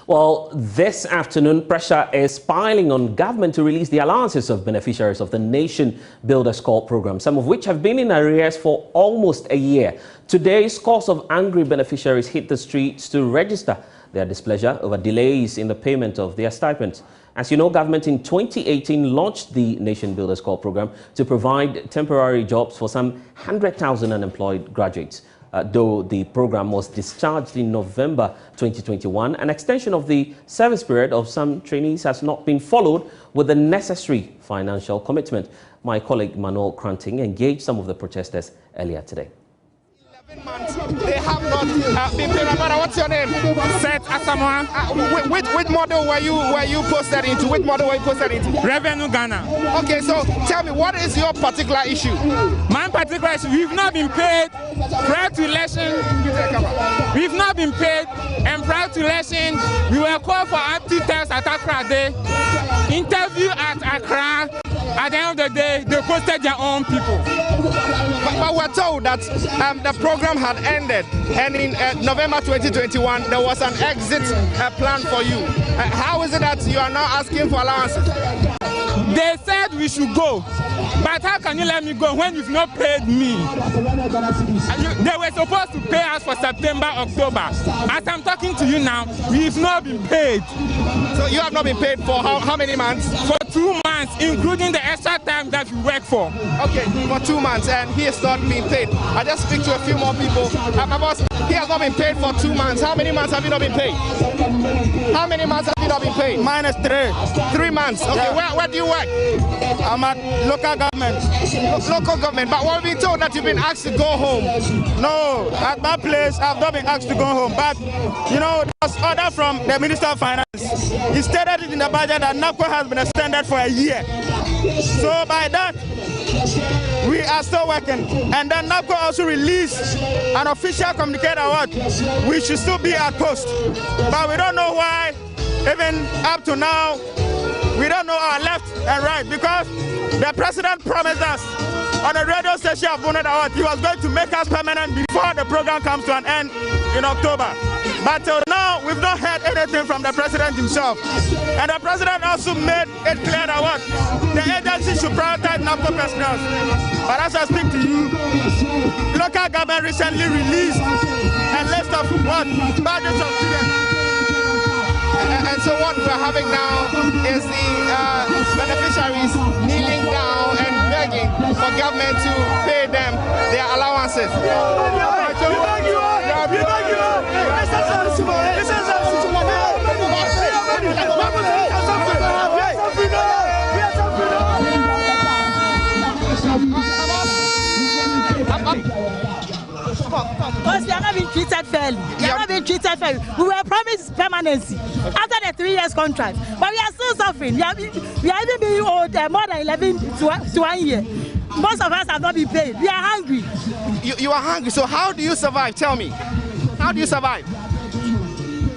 Well, this afternoon, pressure is piling on government to release the allowances of beneficiaries of the Nation Builders Corps program, some of which have been in arrears for almost a year. Today, scores of angry beneficiaries hit the streets to register their displeasure over delays in the payment of their stipends. As you know, government in 2018 launched the Nation Builders Corps program to provide temporary jobs for some 100,000 unemployed graduates. Though the program was discharged in November 2021, an extension of the service period of some trainees has not been followed with the necessary financial commitment. My colleague Manuel Cranting engaged some of the protesters earlier today. 11 months, they have not been paid. Brother, what's your name? Seth Asamoah. Which model were you posted into? Which model were you posted into? Revenue Ghana. Okay, so tell me, what is your particular issue? My particular issue, we've not been paid prior to election. We've not been paid, and prior to election, we were called for empty test at Accra Day. Interview at Accra. At the end of the day, they posted their own people. But we're told that the program had ended, and in November 2021, there was an exit plan for you. How is it that you are now asking for allowances? They said we should go, but how can you let me go when you've not paid me? They were supposed to pay us for September, October. As I'm talking to you now, we've not been paid. So you have not been paid for how many months? For 2 months, including the extra time that you work for. Okay, for 2 months, and he has not been paid. I just speak to a few more people. My boss, he has not been paid for 2 months. How many months have you not been paid? How many months have you not been paid? -3. 3 months. Okay, yeah. Where do you work? I'm at local government. Local government, but we've been told that you've been asked to go home. No, at my place, I've not been asked to go home. But, you know, there's order from the Minister of Finance. He stated it in the budget that NABCO has been extended for a year. So by that, we are still working. And then NABCO also released an official communique what we should still be at post. But we don't know why, even up to now, we don't know our left and right, because the president promised us on a radio station of Bonnet Award he was going to make us permanent before the program comes to an end in October. But till now, we've not heard anything from the president himself. And the president also made it clear that what the agency should prioritize NABCO personnel. But as I speak to you, local government recently released a list of what badges of students. And so what we're having now is the beneficiaries kneeling down and begging for government to pay them their allowances. Because we are not being treated fairly. We are not being treated fairly. We were promised permanency after the 3 years contract, but we are still suffering. We are even being owed more than 11 to 1 year. Most of us have not been paid. We are hungry. You are hungry. So how do you survive? Tell me. How do you survive?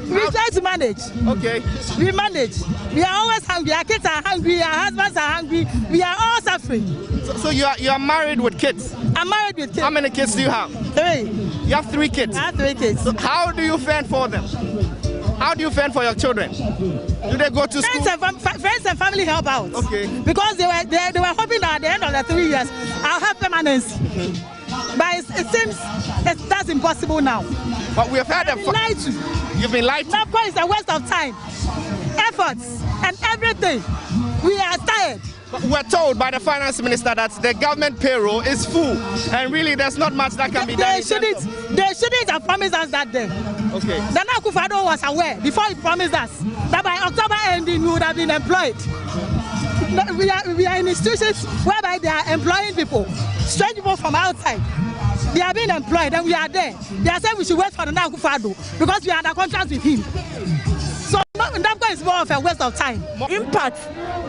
We try to manage. Okay. We manage. We are always hungry. Our kids are hungry. Our husbands are hungry. We are all suffering. So you are married with kids? I'm married with kids. How many kids do you have? 3. You have 3 kids? I have 3 kids. So how do you fend for them? How do you fend for your children? Do they go to school? Friends and family help out. Okay. Because they were hoping that at the end of the 3 years, I'll have permanency. But it seems that's impossible now. But we have had lied to. You've been lied to? NABCO is a waste of time, efforts, and everything. We are tired. But we're told by the finance minister that the government payroll is full, and really there's not much that can be done. They shouldn't have promised us that then. Okay. The NABCO was aware before he promised us that by October ending we would have been employed. We are in institutions whereby they are employing people, strange people from outside. They are being employed and we are there. They are saying we should wait for the NABCO because we are under contract with him. So NABCO is more of a waste of time. Impact.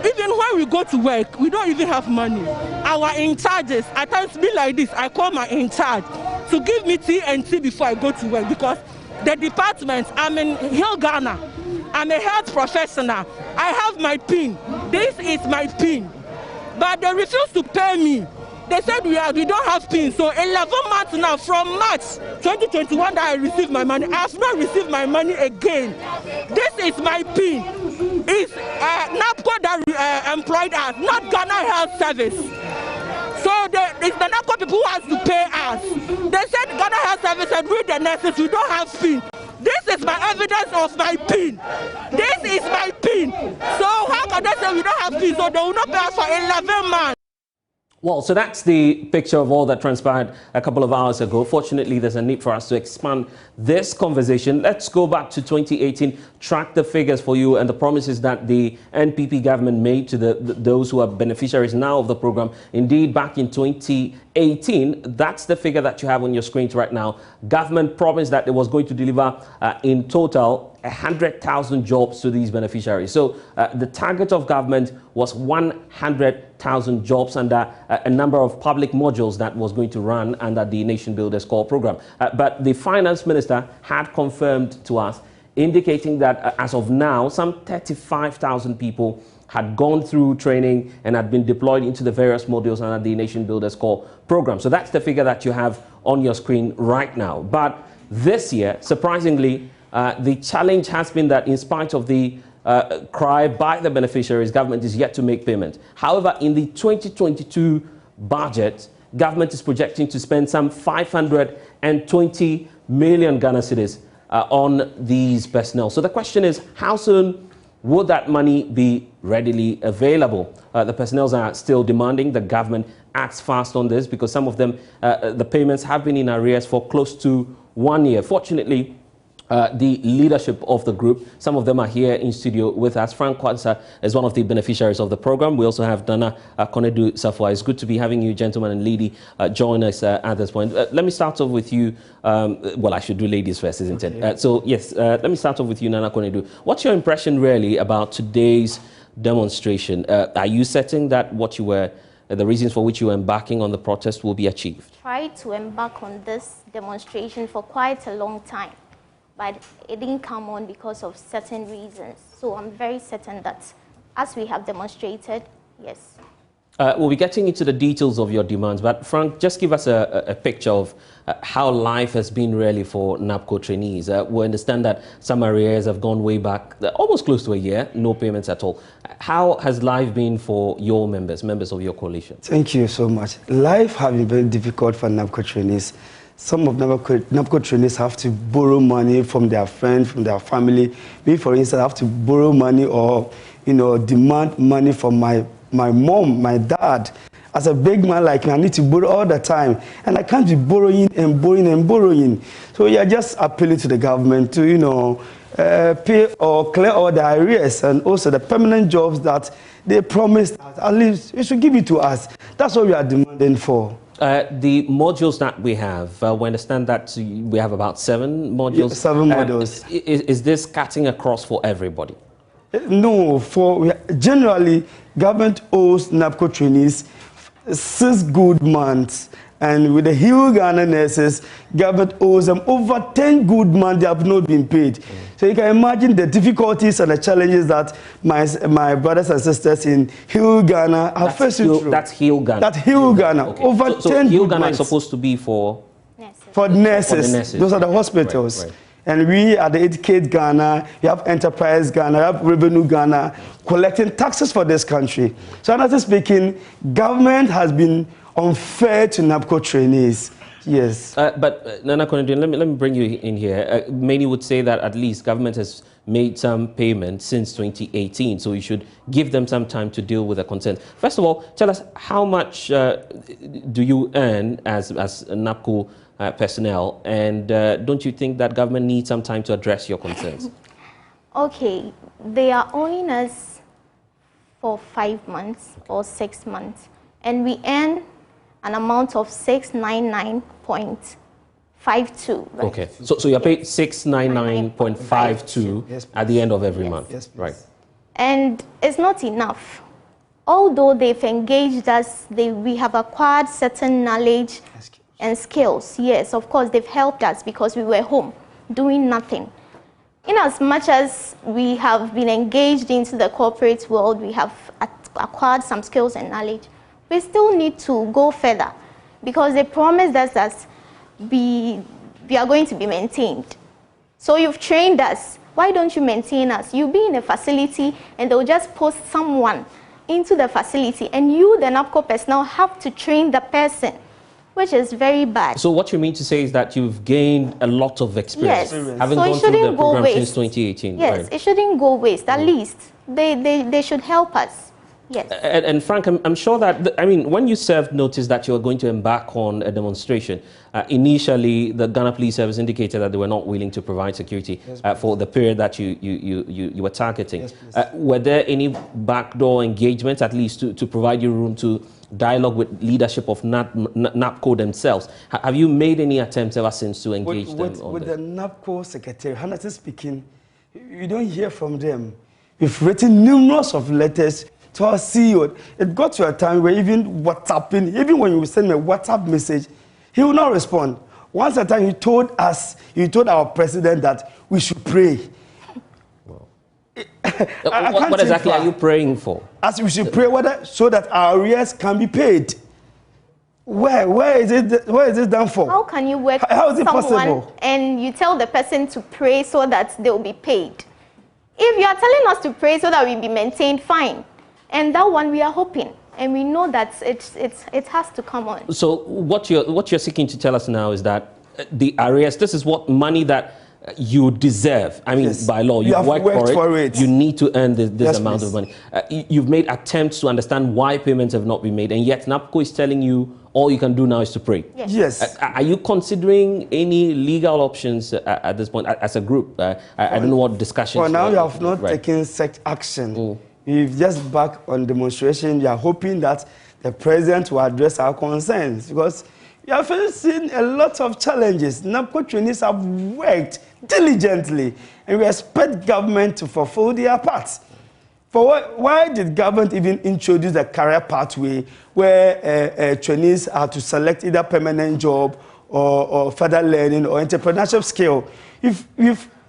Even when we go to work, we don't even have money. Our in-charges, at times be like this, I call my in-charge to give me tea and tea before I go to work, because the department, I'm in Hill Ghana, I'm a health professional, I have my PIN, this is my PIN, but they refuse to pay me. They said we don't have PIN. So 11 months now, from March 2021 that I received my money, I have not received my money again. This is my PIN. It's NABCO that employed us, not Ghana Health Service. So it's the NABCO people who has to pay us. They said Ghana Health Service and we the nurses, we don't have PIN. This is my evidence of my PIN. This is my PIN. So how can they say we don't have PIN? So they will not pay us for 11 months. Well, so that's the picture of all that transpired a couple of hours ago. Fortunately, there's a need for us to expand this conversation. Let's go back to 2018, track the figures for you and the promises that the NPP government made to those who are beneficiaries now of the program. Indeed, back in 2018, that's the figure that you have on your screen right now. Government promised that it was going to deliver in total 100,000 jobs to these beneficiaries. So the target of government was 100,000 jobs under a number of public modules that was going to run under the Nation Builders Call program. But the finance minister had confirmed to us, indicating that as of now, some 35,000 people had gone through training and had been deployed into the various modules under the Nation Builders Call program. So that's the figure that you have on your screen right now. But this year, surprisingly, the challenge has been that in spite of the cry by the beneficiaries, government is yet to make payment. However, in the 2022 budget, government is projecting to spend some 520 million Ghana cedis on these personnel. So the question is, how soon would that money be readily available? The personnel are still demanding the government acts fast on this because some of them, the payments have been in arrears for close to 1 year. Fortunately, the leadership of the group, some of them are here in studio with us. Frank Kwanzaa is one of the beneficiaries of the program. We also have Nana Konedu Safwa. It's good to be having you, gentlemen and lady, join us at this point. Let me start off with you. Well, I should do ladies first, isn't it? So, yes, let me start off with you, Nana Konedu. What's your impression, really, about today's demonstration? Are you certain that what you were, the reasons for which you were embarking on the protest will be achieved? Tried to embark on this demonstration for quite a long time, but it didn't come on because of certain reasons. So I'm very certain that as we have demonstrated, yes. We'll be getting into the details of your demands, but Frank, just give us a picture of how life has been really for NABCO trainees. We understand that some arrears have gone way back, almost close to a year, no payments at all. How has life been for your members of your coalition? Thank you so much. Life has been very difficult for NABCO trainees. Some of NABCO trainees have to borrow money from their friends, from their family. Me, for instance, have to borrow money or, demand money from my mom, my dad. As a big man like me, I need to borrow all the time. And I can't be borrowing and borrowing and borrowing. So we are just appealing to the government to, pay or clear all the arrears and also the permanent jobs that they promised us. At least you should give it to us. That's what we are demanding for. The modules that we have, we understand that we have about 7 modules. 7 modules. Is this cutting across for everybody? No, generally, government owes NABCO trainees 6 good months. And with the Heal Ghana nurses, government owes them over 10 good months they have not been paid. So you can imagine the difficulties and the challenges that my brothers and sisters in Heal Ghana are facing through. That's Heal Ghana? That's Heal Ghana. Okay. Over 10 so Heal Ghana months. is supposed to be for? Nurses. For nurses. For the nurses. Those are the hospitals. Right. And we at the Educate Ghana, we have Enterprise Ghana, we have Revenue Ghana, collecting taxes for this country. So honestly speaking, government has been unfair to NABCO trainees. Yes. But Nana Konedu, let me bring you in here. Many would say that at least government has made some payment since 2018, so we should give them some time to deal with the concerns. First of all, tell us how much do you earn as NABCO personnel, and don't you think that government needs some time to address your concerns? Okay, they are owing us for 5 months or 6 months, and we earn an amount of 699.52. Right? Okay, so you're paid 699.52 yes, at the end of every month. Yes, please. Right. And it's not enough. Although they've engaged us, we have acquired certain knowledge and skills. Yes, of course, they've helped us because we were home doing nothing. In as much as we have been engaged into the corporate world, we have acquired some skills and knowledge, we still need to go further because they promised us that we are going to be maintained. So you've trained us. Why don't you maintain us? You'll be in a facility and they'll just post someone into the facility and you, the NABCO personnel, have to train the person, which is very bad. So what you mean to say is that you've gained a lot of experience, yes. having so gone through the program since 2018. Yes, right? It shouldn't go waste. At least they should help us. Yes. And Frank, I'm sure that, I mean, when you served notice that you were going to embark on a demonstration, initially the Ghana Police Service indicated that they were not willing to provide security for the period that you were targeting. Yes, were there any backdoor engagements, at least to provide you room to dialogue with leadership of NABCO themselves? Have you made any attempts ever since to engage them on with this? the NABCO secretary, honestly speaking, you don't hear from them. We've written numerous of letters to our CEO. It got to a time where even WhatsApping, even when you send me a WhatsApp message, he will not respond. Once a time he told our president that we should pray. Wow. What exactly are you praying for? As we should pray so that our arrears can be paid. Where is it done for? How can you work How is it someone possible? And you tell the person to pray so that they will be paid? If you are telling us to pray so that we be maintained, fine. And that one we are hoping, and we know that it has to come on. So what you're seeking to tell us now is that the arrears, this is what money that you deserve. I mean, yes. By law, you've worked for it. You need to earn this amount of money. You've made attempts to understand why payments have not been made, and yet NABCO is telling you all you can do now is to pray. Yes. Are you considering any legal options at this point as a group? I don't know what discussions. For now, you have not taken such action. We've just back on demonstration. We are hoping that the president will address our concerns because we are facing a lot of challenges. NABCO trainees have worked diligently, and we expect government to fulfill their parts. Why did government even introduce a career pathway where trainees are to select either permanent job or further learning or entrepreneurship skill?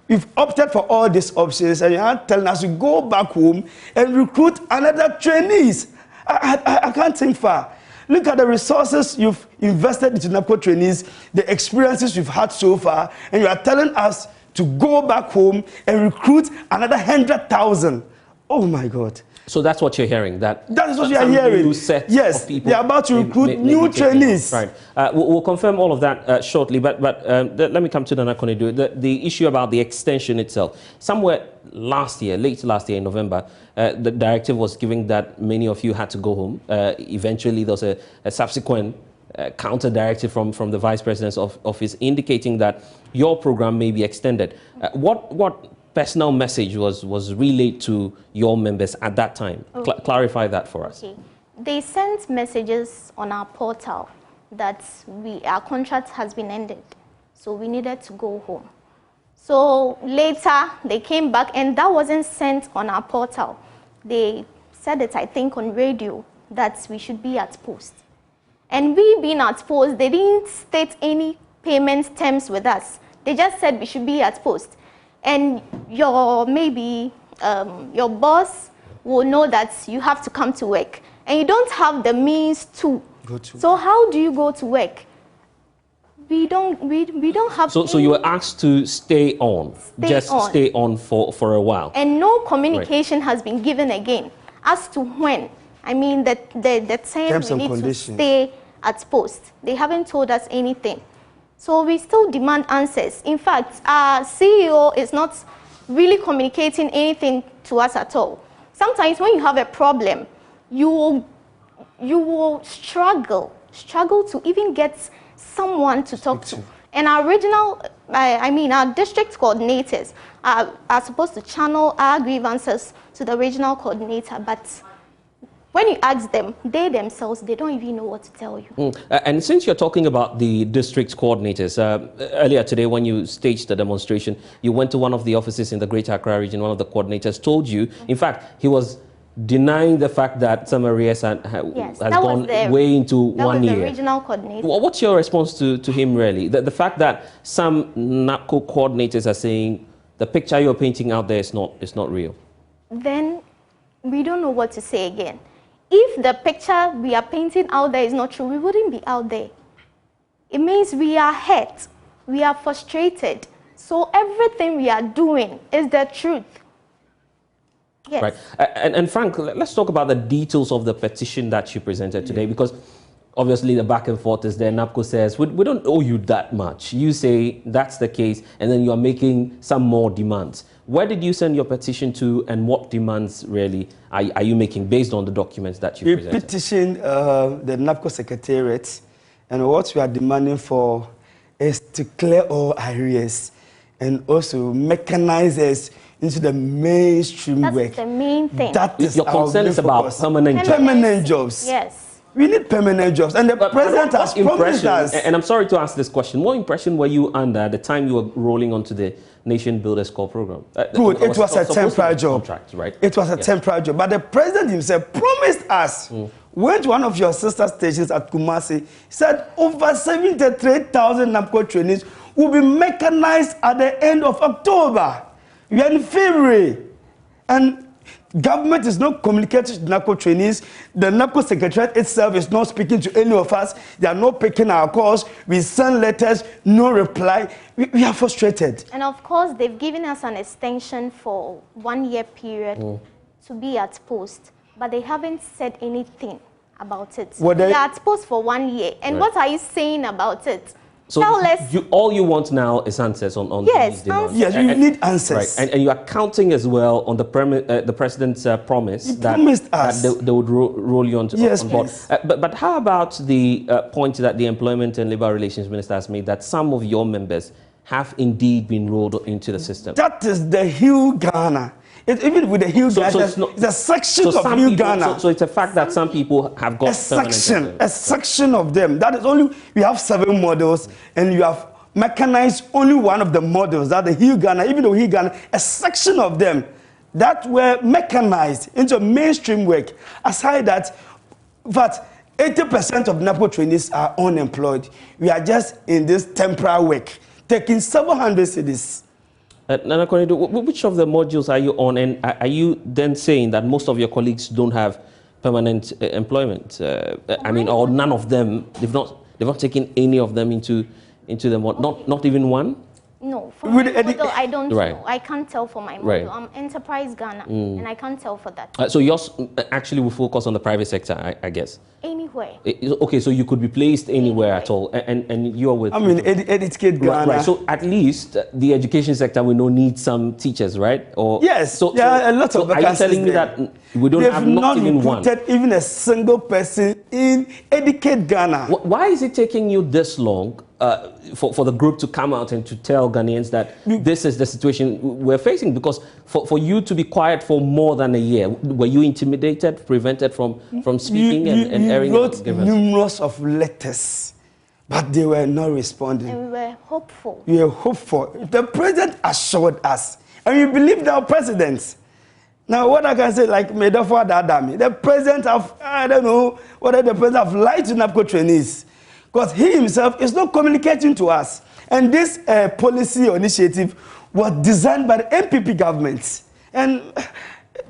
We've opted for all these options, and you are telling us to go back home and recruit another trainees. I can't think far. Look at the resources you've invested into NABCO trainees, the experiences you've had so far, and you are telling us to go back home and recruit another 100,000. Oh my God. So that's what you're hearing? That is what you are hearing. Yes, they are about to recruit new trainees. Right. We'll confirm all of that shortly, but let me come to the Nakonedu. The issue about the extension itself. Somewhere last year, late last year in November, the directive was giving that many of you had to go home. Eventually, there was a subsequent counter directive from the Vice President's office indicating that your program may be extended. What personal message was relayed to your members at that time? Okay. Clarify that for us. Okay. They sent messages on our portal that our contract has been ended, so we needed to go home. So later they came back, and that wasn't sent on our portal. They said it, I think, on radio that we should be at post. And we being at post, they didn't state any payment terms with us. They just said we should be at post. And your boss will know that you have to come to work, and you don't have the means to. So how do you go to work? We don't have. So you were asked to stay on, stay on for a while. And no communication has been given again as to when. I mean the time we need to stay at post. They haven't told us anything. So we still demand answers. In fact, our CEO is not really communicating anything to us at all. Sometimes when you have a problem, you will struggle to even get someone to talk to. And our regional, our district coordinators are supposed to channel our grievances to the regional coordinator, but when you ask them, they themselves, they don't even know what to tell you. And since you're talking about the district coordinators, earlier today when you staged the demonstration, you went to one of the offices in the Greater Accra region. One of the coordinators told you, in fact, he was denying the fact that some arrears has gone way into 1 year. That was the regional coordinator. What's your response to him, really? The fact that some NABCO coordinators are saying the picture you're painting out there is not real. Then we don't know what to say again. if the picture we are painting out there is not true, we wouldn't be out there. It means we are hurt, we are frustrated. So everything we are doing is the truth. Yes. Right. And Frank, let's talk about the details of the petition that you presented today, because obviously the back and forth is there. NABCO says, we don't owe you that much. You say that's the case, and then you are making some more demands. Where did you send your petition to, and what demands really are you making based on the documents that you presented? We petitioned the NABCO Secretariat, and what we are demanding for is to clear all arrears and also mechanize us into the mainstream work. That's the main thing. That is your concern is about permanent jobs. Yes. We need permanent jobs, and the president has promised us. And I'm sorry to ask this question. What impression were you under at the time you were rolling onto the Nation Builders Corps program? Good. It was a temporary job. Contract, right? It was a temporary job. But the president himself promised us. Went to one of your sister stations at Kumasi. Said over 73,000 NABCO trainees will be mechanized at the end of October. We are in February, and government is not communicating to NABCO trainees. The NABCO Secretariat itself is not speaking to any of us. They are not picking our calls. We send letters, no reply. We are frustrated. And of course, they've given us an extension for 1 year period to be at post, but they haven't said anything about it. We are at post for 1 year. And what are you saying about it? So all you want now is answers on these demands. Yes, we need answers. Right. And you are counting as well on the president's promise that they would roll you on board. But how about the point that the Employment and Labour Relations Minister has made, that some of your members have indeed been rolled into the system? That is the Hill Ghana. Even with the Hill Ghana, it's a section of Hill Ghana. So it's a fact that some people have got a section of them. That is only, we have 7 models, and you have mechanized only one of the models, that the Hill Ghana. Even though Hill Ghana, a section of them that were mechanized into mainstream work. Aside that, but 80% of NABCO trainees are unemployed. We are just in this temporary work, taking 700 cedis. Nana Konido, which of the modules are you on, and are you then saying that most of your colleagues don't have permanent employment? I mean, or none of them? They've not taken any of them into the not even one. No, for my model, I don't know. I can't tell for my model. I'm Enterprise Ghana, and I can't tell for that. So yours actually will focus on the private sector, I guess. Anywhere. Okay, so you could be placed anywhere at all, and you're with. I mean, educate Ghana. Right. So at least the education sector will need some teachers, right? Or yes. So there are a lot of vacancies. Are you telling me that we don't have not even one? Even a single person in educate Ghana. Why is it taking you this long for the group to come out and to tell Ghanaians that this is the situation we're facing? Because for you to be quiet for more than a year, were you intimidated, prevented from speaking and airing your grievances? We wrote numerous of letters, but they were not responding. And we were hopeful. We were hopeful. The president assured us, and we believed our president. Now, what I can say, like Medafo Adami, the president I don't know whether the president have lied to NABCO trainees, because he himself is not communicating to us. And this policy or initiative was designed by the MPP government. And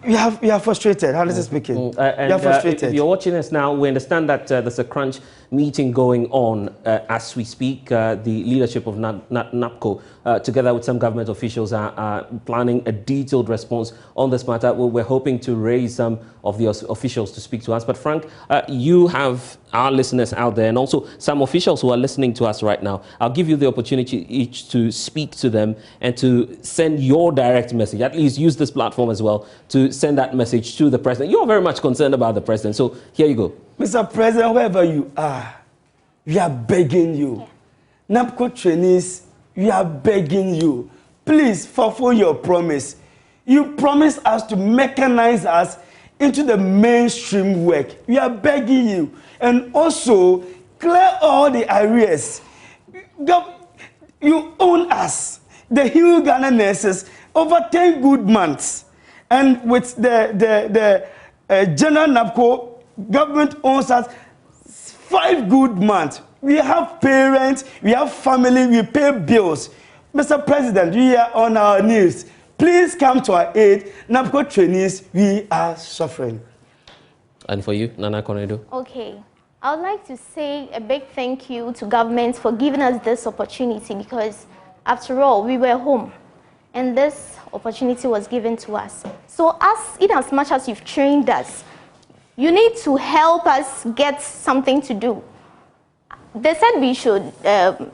we are frustrated, honestly speaking. We are frustrated. If you're watching us now, we understand that there's a crunch meeting going on as we speak. The leadership of NABCO, together with some government officials, are planning a detailed response on this matter. We're hoping to raise some of the officials to speak to us. But Frank, you have our listeners out there, and also some officials who are listening to us right now. I'll give you the opportunity each to speak to them and to send your direct message. At least use this platform as well to send that message to the president. You're very much concerned about the president, so here you go. Mr. President, wherever you are, we are begging you. NABCO trainees, we are begging you. Please fulfill your promise. You promised us to mechanize us into the mainstream work. We are begging you. And also, clear all the arrears. You own us, the Hill Ghana nurses, over 10 good months. And with the General NABCO, government owns us 5 good months. We have parents, we have family, we pay bills. Mr. President, we are on our knees. Please come to our aid. NABCO trainees, we are suffering. And for you, Nana Konedo? Okay. I would like to say a big thank you to government for giving us this opportunity, because after all, we were home and this opportunity was given to us. So in as much as you've trained us, you need to help us get something to do. They said we should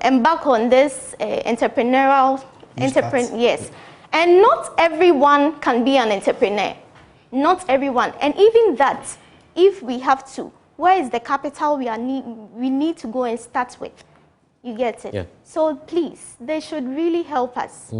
embark on this entrepreneurial, yes. And not everyone can be an entrepreneur. Not everyone. And even that, if we have to, where is the capital we need to go and start with? You get it? Yeah. So please, they should really help us.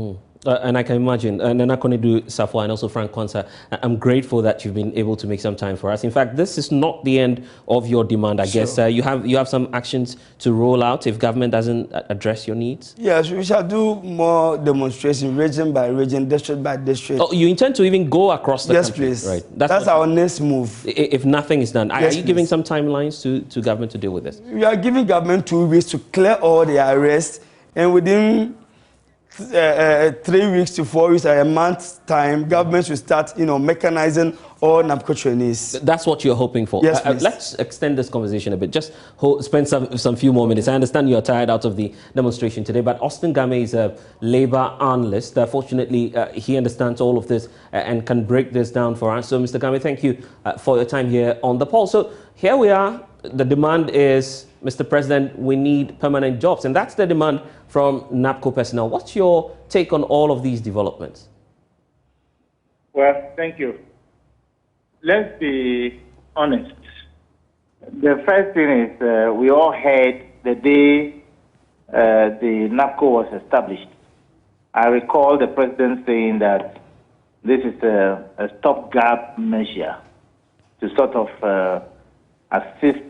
And I can imagine, Nana Konedu Safwa and also Frank Konsa, I'm grateful that you've been able to make some time for us. In fact, this is not the end of your demand, I guess. You have some actions to roll out if government doesn't address your needs? Yes, we shall do more demonstration, region by region, district by district. Oh, you intend to even go across the country? Yes, please. Right. That's our next move. If nothing is done. Yes, are you giving some timelines to government to deal with this? We are giving government 2 weeks to clear all the arrests, and within 3 weeks to 4 weeks or a month's time, government should start, mechanizing all NABCO trainees. That's what you're hoping for. Yes, please. Let's extend this conversation a bit. Just spend some few more minutes. I understand you're tired out of the demonstration today, but Austin Game is a labor analyst. Fortunately, he understands all of this and can break this down for us. So, Mr. Game, thank you for your time here on the poll. So here we are. The demand is, Mr. President, we need permanent jobs, and that's the demand from NABCO personnel. What's your take on all of these developments? Well, thank you. Let's be honest. The first thing is we all heard the day the NABCO was established. I recall the president saying that this is a stopgap measure to sort of assist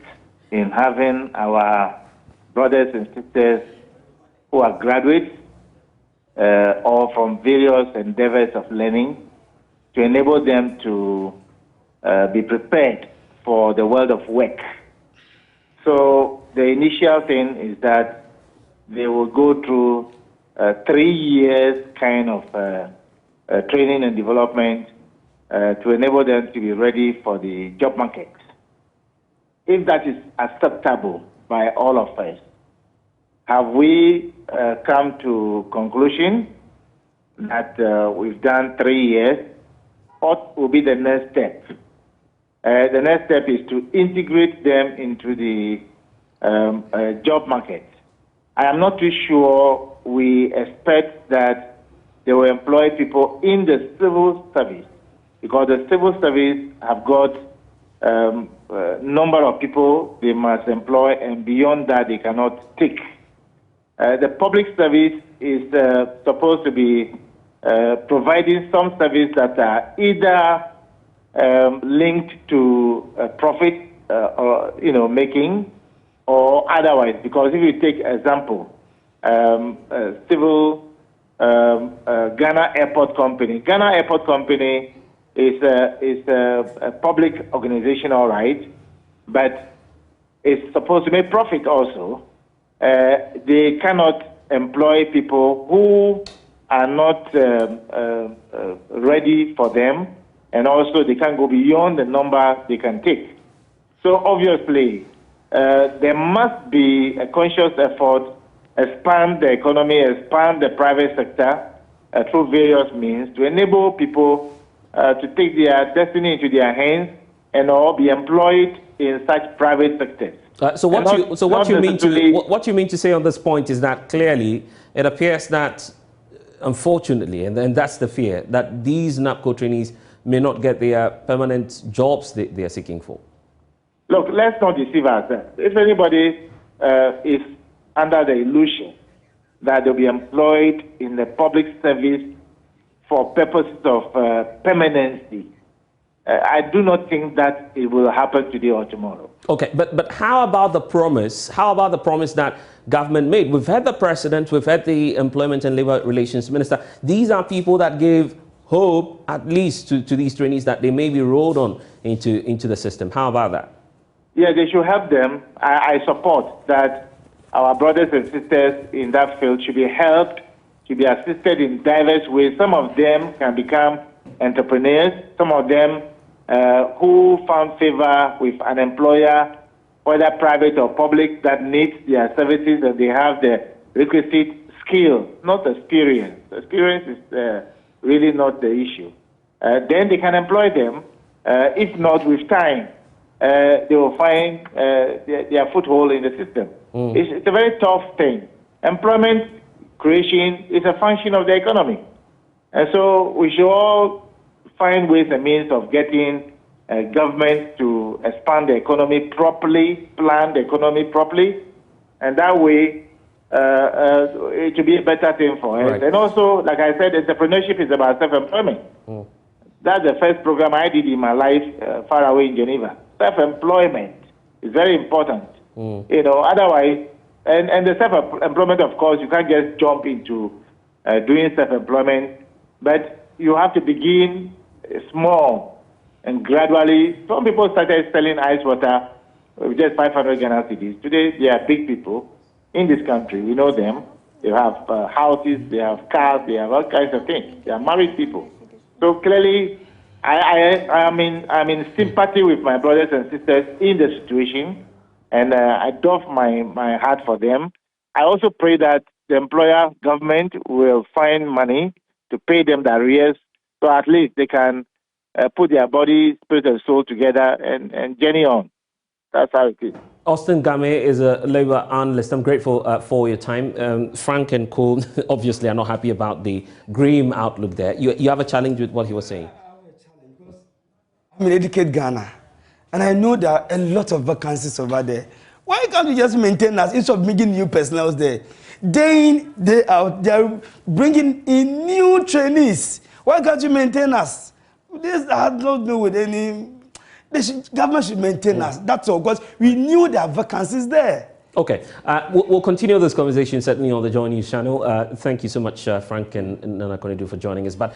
in having our brothers and sisters who are graduates or from various endeavors of learning, to enable them to be prepared for the world of work. So the initial thing is that they will go through 3 years kind of training and development to enable them to be ready for the job market. If that is acceptable by all of us, have we come to conclusion that we've done 3 years? What will be the next step? The next step is to integrate them into the job market. I am not too sure we expect that they will employ people in the civil service, because the civil service have got number of people they must employ, and beyond that they cannot take. The public service is supposed to be providing some service that are either linked to profit or making, or otherwise. Because if you take example, civil Ghana Airport Company. Ghana Airport Company is a public organization, all right, but it's supposed to make profit also. They cannot employ people who are not ready for them, and also they can't go beyond the number they can take. So obviously, there must be a conscious effort, expand the economy, expand the private sector through various means to enable people to take their destiny into their hands and all be employed in such private sectors. So what you mean to say on this point is that clearly it appears that, unfortunately, and that's the fear, that these NABCO trainees may not get their permanent jobs they are seeking for. Look, let's not deceive ourselves. If anybody is under the illusion that they'll be employed in the public service for purposes of permanency, I do not think that it will happen today or tomorrow. Okay, but how about the promise? How about the promise that government made? We've had the president, we've had the employment and labor relations minister. These are people that gave hope, at least to these trainees, that they may be rolled on into the system. How about that? Yeah, they should help them. I support that our brothers and sisters in that field should be helped, should be assisted in diverse ways. Some of them can become entrepreneurs. Some of them who found favor with an employer, whether private or public, that needs their services and they have the requisite skill, not experience. Experience is really not the issue. Then they can employ them. If not, with time, they will find their foothold in the system. It's a very tough thing. Employment creation is a function of the economy. And so we should all find ways and means of getting government to expand the economy properly, plan the economy properly, and that way it will be a better thing for us. Right. And also, like I said, entrepreneurship is about self-employment. That's the first program I did in my life far away in Geneva. Self-employment is very important. You know, otherwise, and the self-employment, of course, you can't just jump into doing self-employment, but you have to begin small and gradually. Some people started selling ice water with just 500 Ghana cedis. Today, they are big people in this country. We know them. They have houses, they have cars, they have all kinds of things. They are married people. So clearly, I'm in sympathy with my brothers and sisters in the situation, and I doff my heart for them. I also pray that the employer government will find money to pay them the arrears, so at least they can put their body, spirit, and soul together and journey on. That's how it is. Austin Game is a Labour analyst. I'm grateful for your time. Frank and Co obviously are not happy about the grim outlook there. You have a challenge with what he was saying? I have a challenge because I'm in Educate Ghana, and I know there are a lot of vacancies over there. Why can't you just maintain us instead of making new personnel there? Day in, day out, they're bringing in new trainees. Why can't you maintain us? This has not to do with any... government should maintain us, that's all, because we knew there are vacancies there. Okay, we'll continue this conversation certainly on the Joy News channel. Thank you so much, Frank and Nana Konedu, for joining us. But